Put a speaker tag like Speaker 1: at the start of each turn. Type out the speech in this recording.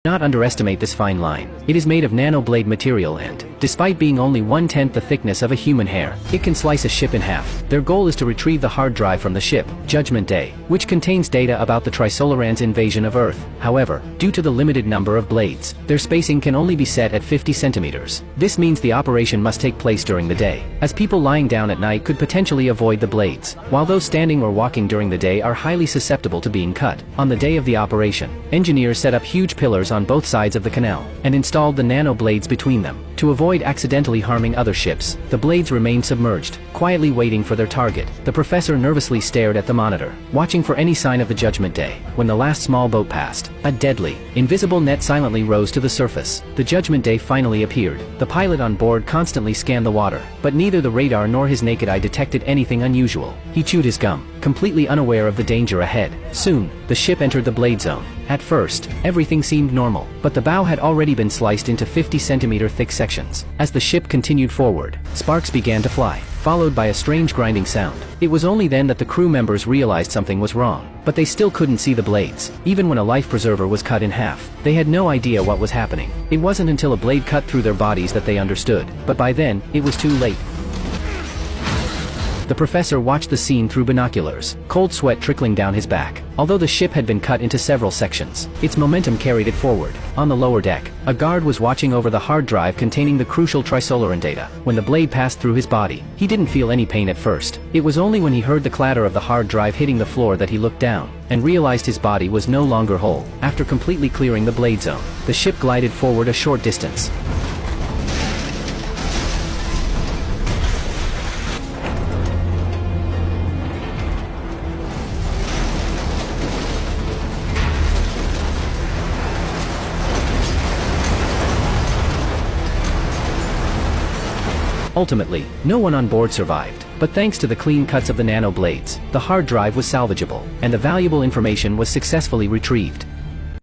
Speaker 1: Not underestimate this fine line. It is made of nanoblade material and, despite being only 1/10 the thickness of a human hair, it can slice a ship in half. Their goal is to retrieve the hard drive from the ship, Judgment Day, which contains data about the Trisolarans' invasion of Earth. However, due to the limited number of blades, their spacing can only be set at 50 centimeters. This means the operation must take place during the day, as people lying down at night could potentially avoid the blades, while those standing or walking during the day are highly susceptible to being cut. On the day of the operation, engineers set up huge pillars on both sides of the canal, and installed the nano blades between them. To avoid accidentally harming other ships, the blades remained submerged, quietly waiting for their target. The professor nervously stared at the monitor, watching for any sign of the Judgment Day. When the last small boat passed, a deadly, invisible net silently rose to the surface. The Judgment Day finally appeared. The pilot on board constantly scanned the water, but neither the radar nor his naked eye detected anything unusual. He chewed his gum, completely unaware of the danger ahead. Soon, the ship entered the blade zone. At first, everything seemed normal, but the bow had already been sliced into 50-centimeter thick sections. As the ship continued forward, sparks began to fly, followed by a strange grinding sound. It was only then that the crew members realized something was wrong, but they still couldn't see the blades. Even when a life preserver was cut in half, they had no idea what was happening. It wasn't until a blade cut through their bodies that they understood, but by then, it was too late. The professor watched the scene through binoculars, cold sweat trickling down his back. Although the ship had been cut into several sections, its momentum carried it forward. On the lower deck, a guard was watching over the hard drive containing the crucial Trisolaran data. When the blade passed through his body, he didn't feel any pain at first. It was only when he heard the clatter of the hard drive hitting the floor that he looked down, and realized his body was no longer whole. After completely clearing the blade zone, the ship glided forward a short distance. Ultimately, no one on board survived, but thanks to the clean cuts of the nano blades, the hard drive was salvageable, and the valuable information was successfully retrieved.